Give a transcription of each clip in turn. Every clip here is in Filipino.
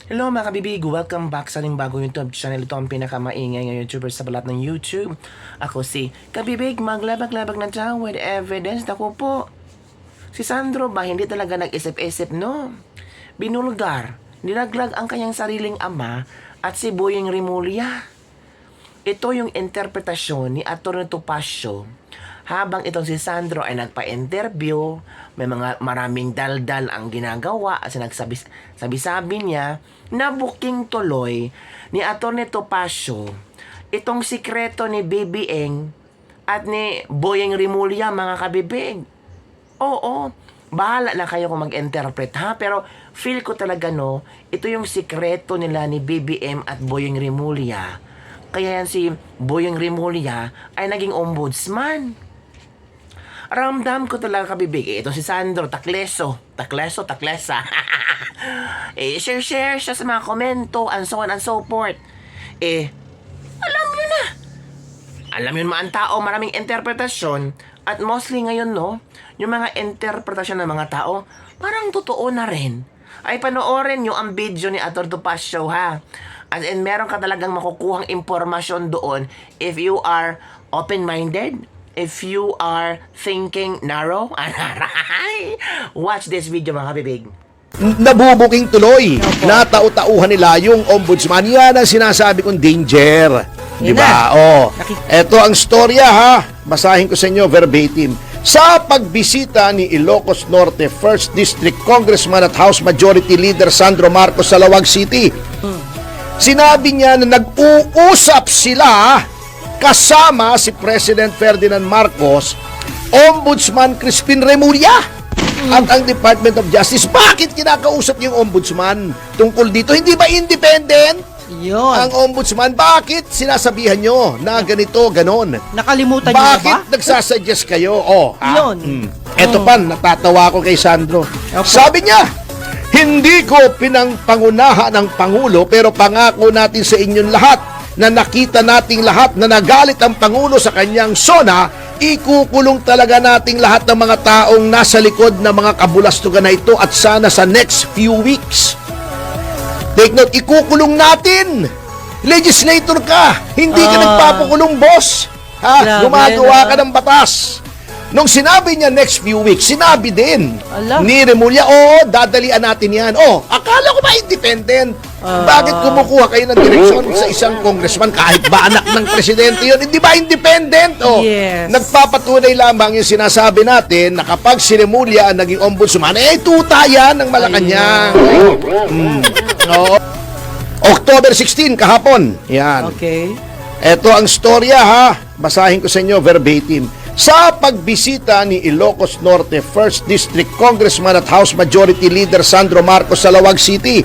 Hello mga kabibig, welcome back sa ating bagong YouTube channel. Ito ang pinakamaingay ng YouTuber sa balat ng YouTube. Ako si Kabibig, maglabag-labag na dyan with evidence. Ako po, si Sandro ba hindi talaga nag-isip-isip, no? Binulgar, nilaglag ang kanyang sariling ama at si Boyeng Rimulya. Ito yung interpretasyon ni Atty. Topacio habang itong si Sandro ay nagpa-interview. May maraming daldal ang ginagawa at sabi niya na booking tuloy ni Atty. Topacio itong sikreto ni BBM at ni Boyeng Rimulya, mga kabibig. Oo, bahala na kayo kung mag-interpret ha, pero feel ko talaga no, ito yung sikreto nila ni BBM at Boyeng Rimulya. Kaya yan si Boyeng Rimulya ay naging ombudsman. Ramdam ko talaga, kabibig. Ito si Sandro, taklesa. Share siya sa mga komento, and so on and so forth. Alam nyo na. Alam yun mga tao, maraming interpretasyon. At mostly ngayon, no, yung mga interpretasyon ng mga tao, parang totoo na rin. Ay panoorin nyo ang video ni Atty. Topacio, ha. And meron ka talagang makukuhang impormasyon doon if you are open-minded, if you are thinking narrow. Watch this video, mga kabibig. Nabubuking tuloy. Natau-tauhan nila yung ombudsman. Yan ang sinasabi kong danger. Di ba? Ito ang storya, ha. Basahin ko sa inyo verbatim. Sa pagbisita ni Ilocos Norte 1st District Congressman at House Majority Leader Sandro Marcos sa Lawag City, sinabi niya na nag-uusap sila kasama si President Ferdinand Marcos, Ombudsman Crispin Remulla, at ang Department of Justice. Bakit kinakausap yung ombudsman tungkol dito? Hindi ba independent? Yun. Ang ombudsman, bakit sinasabihan nyo na ganito, ganon? Nakalimutan niyo na ba? Bakit nagsasuggest kayo? Yun. Eto pa, natatawa ko kay Sandro. Sabi niya, hindi ko pinangpangunahan ng Pangulo, pero pangako natin sa inyong lahat na nakita nating lahat na nagalit ang Pangulo sa kanyang sona, ikukulong talaga nating lahat ng mga taong nasa likod ng mga kabulastugan na ito at sana sa next few weeks. Take note, ikukulong natin. Legislator ka, hindi ka nagpapakulong, boss. Grabe, Gumagawa ka ng batas. Nung sinabi niya next few weeks, sinabi din ni Remulla, dadalian natin yan. Akala ko ba independent? Bakit kumukuha kayo ng direksyon sa isang congressman kahit ba anak ng presidente yun? Hindi ba independent? Yes. Nagpapatunay lamang yung sinasabi natin na kapag si Remulla ang naging ombudsman, tuta yan ng Malacanang. October 16, kahapon. Yan. Okay. Ito ang storya, ha. Basahin ko sa inyo verbatim. Sa pagbisita ni Ilocos Norte 1st District Congressman at House Majority Leader Sandro Marcos sa Lawag City,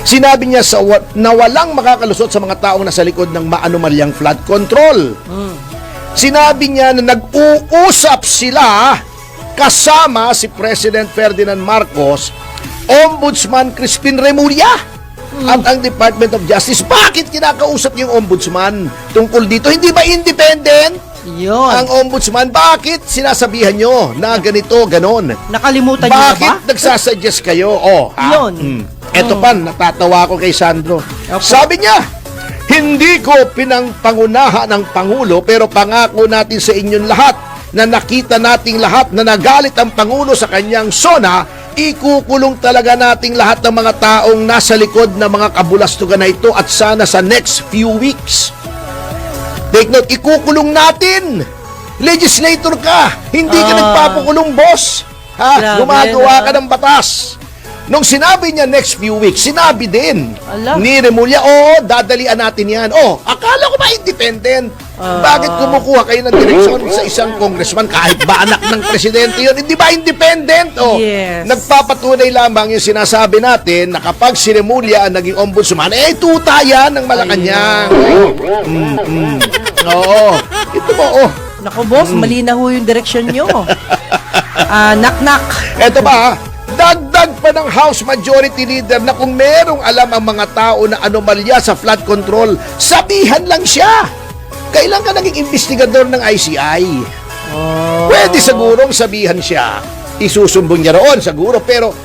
sinabi niya na walang makakalusot sa mga taong nasa likod ng maanumalyang flood control. Sinabi niya na nag-uusap sila kasama si President Ferdinand Marcos, Ombudsman Crispin Remulla, at ang Department of Justice. Bakit kinakausap yung ombudsman tungkol dito? Hindi ba independent? Yun. Ang ombudsman, bakit sinasabihan nyo na ganito, ganon? Nakalimutan niyo na ba? Bakit nagsasuggest kayo? Yun. Eto pa, natatawa ko kay Sandro. Sabi niya, hindi ko pinangpangunahan ng Pangulo, pero pangako natin sa inyong lahat na nakita nating lahat na nagalit ang Pangulo sa kanyang sona, ikukulong talaga nating lahat ng mga taong nasa likod ng mga kabulastugan na ito at sana sa next few weeks. Take note, ikukulong natin. Legislator ka, hindi ka nagpapakulong, boss. Grabe, Gumagawa ka ng batas. Nung sinabi niya next few weeks, sinabi din ni Remulla, dadalian natin yan. Akala ko ba independent? Bakit kumukuha kayo ng direksyon sa isang congressman kahit ba anak ng presidente yun? Hindi ba independent? Yes. Nagpapatunay lamang yung sinasabi natin na kapag si Remulla ang naging ombudsman, tuta yan ng Malacanang. Ito ba, Naku, boss, mali na ho yung direksyon nyo. Knock-knock. Eto ba, dagdag pa ng House Majority Leader na kung merong alam ang mga tao na anomalya sa flood control, sabihan lang siya. Kailan ka naging investigador ng ICI? Pwede sigurong sabihan siya. Isusumbong niya roon siguro, pero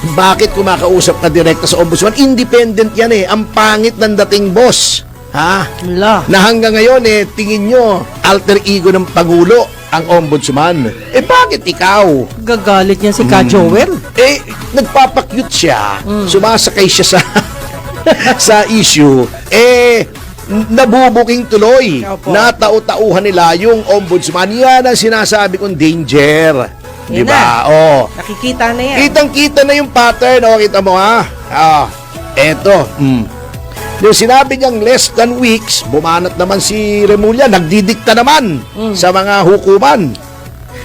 Bakit kumakausap ka direkta sa ombudsman? Independent yan eh. Ang pangit ng dating boss. Ha? Wala. Na hanggang ngayon tingin nyo, alter ego ng Pangulo ang ombudsman. Bakit ikaw? Gagalit niya si Ka Joel. Nagpapakyut siya. Sumasakay siya sa sa issue. Nabubuking tuloy. Opo. Natau-tauhan nila yung ombudsman. Yan ang sinasabi kong danger. Di Yan ba? Nakikita na yan. Kitang-kita na yung pattern. Kita mo ha? Eto. Yung sinabi niyang less than weeks, bumanat naman si Remulla, nagdidikta naman sa mga hukuman.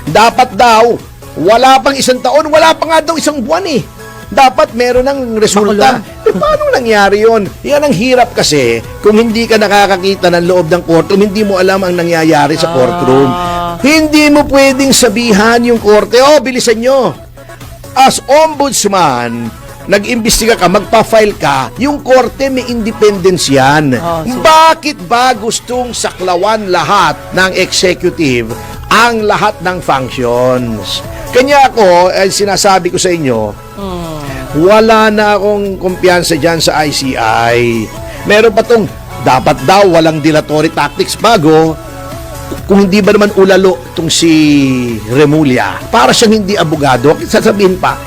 Dapat daw, wala pang isang taon, wala pa nga daw isang buwan eh. Dapat meron ng resulta. Paano nangyari yun? Yan ang hirap kasi kung hindi ka nakakakita ng loob ng courtroom, hindi mo alam ang nangyayari sa courtroom. Hindi mo pwedeng sabihan yung korte, bilisan nyo. As ombudsman, nag-imbestiga ka, magpa-file ka, yung korte may independence yan. Bakit ba gustong saklawan lahat ng executive ang lahat ng functions? Kanya ako, sinasabi ko sa inyo, wala na akong kumpiyansa dyan sa ICI. Meron pa tong, dapat daw walang dilatory tactics bago, kung hindi ba naman ulalo itong si Remulla, para siyang hindi abogado, sasabihin pa,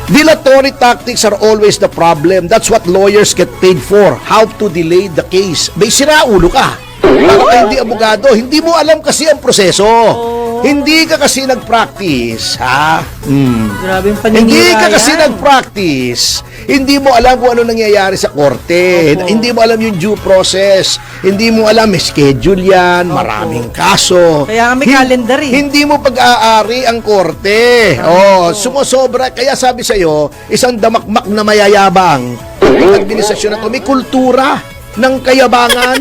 dilatory tactics are always the problem. That's what lawyers get paid for. How to delay the case. May sinaulo ka. Para ka hindi abogado. Hindi mo alam kasi ang proseso. Hindi ka kasi nag-practice. Ha? Grabe yung paninira Hindi ka kasi yan. nag-practice. Hindi mo alam kung ano nangyayari sa korte. Hindi mo alam yung due process. Hindi mo alam, may schedule yan, maraming kaso. Kaya nga may calendar eh. Hindi mo pag-aari ang korte. Sumusobra. Kaya sabi sa'yo, isang damakmak na mayayabang. Ang administrasyon na to, may kultura ng kayabangan.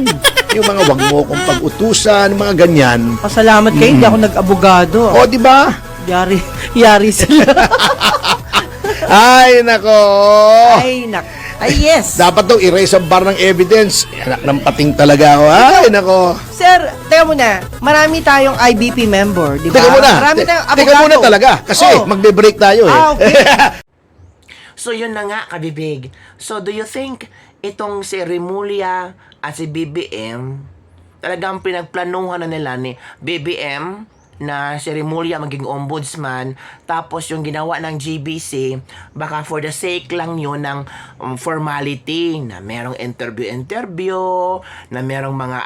Yung mga wag mo kong pag-utusan, mga ganyan. Pasalamat kayo, hindi ako nag-abogado. Di ba? Yari sila. Ay, nako. Ay, yes. Dapat daw erase ang bar ng evidence. Anak ng pating talaga ako. Ay, nako. Sir, teka muna. Marami tayong IBP member, di ba? Teka muna. Marami tayong abogado. Teka muna talaga. Kasi magbe-break tayo eh. Okay. So yun na nga, kabibig. So do you think itong si Remulla at si BBM, talagang pinagplanuhan na nila ni BBM na si Remulla maging ombudsman, tapos yung ginawa ng GBC, baka for the sake lang yun ng formality, na merong interview, na merong mga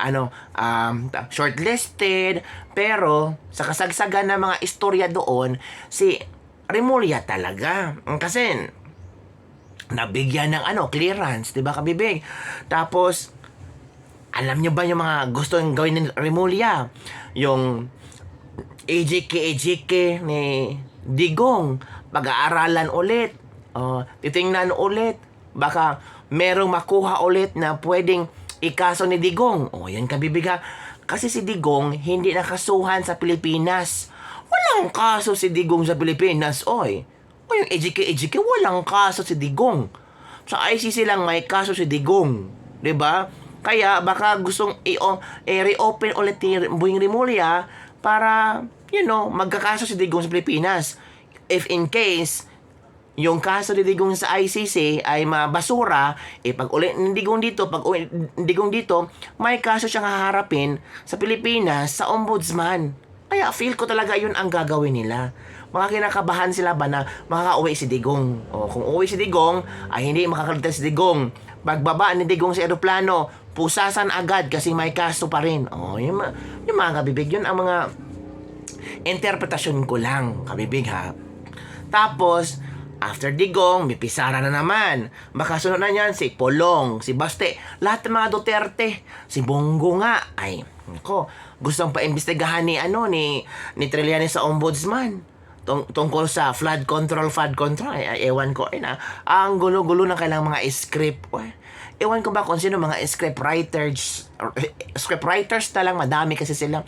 shortlisted, pero sa kasagsagan ng mga istorya doon, si Remulla talaga. Kasi nabigyan ng clearance, 'di ba, kabibig? Tapos alam niyo ba yung mga gusto yung gawin ni Remulla? Yung AJK ni Digong, pag-aaralan ulit, titingnan ulit, baka merong makuha ulit na pwedeng ikaso ni Digong. Yan kabibiga. Kasi si Digong hindi nakasuhan sa Pilipinas. Walang kaso si Digong sa Pilipinas, oy. O yung AJK, walang kaso si Digong. Sa ICC lang may kaso si Digong. 'Di ba? Kaya baka gustong reopen ulit ni Boying Remulla para, magkakaso si Digong sa Pilipinas. If in case yung kaso ni Digong sa ICC ay mabasura, pag ulit ni Digong dito, may kaso siyang haharapin sa Pilipinas sa ombudsman. Kaya feel ko talaga yun ang gagawin nila. Mga kinakabahan sila ba na makaka-uwi si Digong? Kung uwi si Digong, ay hindi makakaligtas si Digong. Pagbaba ni Digong sa eroplano, pusasan agad kasi may kaso pa rin. Yung mga kabibig, yun ang mga interpretasyon ko lang, kabibig ha. Tapos, after Digong, may Pisara na naman. Makasunod na niyan si Polong, si Baste, lahat ng mga Duterte, si Bongo nga. Ay, gustong pa-imbestigahan ni Trillanes sa ombudsman. Tungkol sa flood control. Ewan ko, ang gulo-gulo ng kailang mga script. Ewan ko ba kung sino mga script writers na lang, madami kasi sila.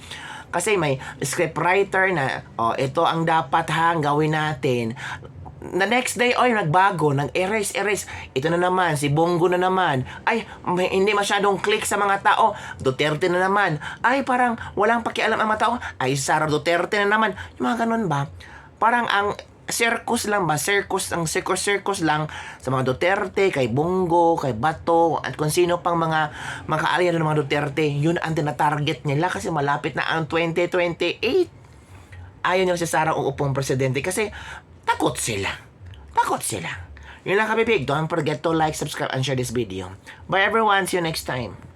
Kasi may script writer na, ito ang dapat gawin natin. The next day, nagbago, nag-erase. Ito na naman, si Bongo na naman. Ay, hindi masyadong click sa mga tao. Duterte na naman. Ay, parang walang pakialam ang mga tao. Ay, Sara Duterte na naman. Yung mga ganun ba? Parang ang circus lang ba? Ang circus lang sa mga Duterte, kay Bongo, kay Bato, at kung sino pang mga kaalya ng mga Duterte. Yun ang tinatarget nila kasi malapit na ang 2028. Ayaw nila si Sara uupong presidente kasi takot sila. Takot sila. Yun lang kabibig. Don't forget to like, subscribe, and share this video. Bye everyone. See you next time.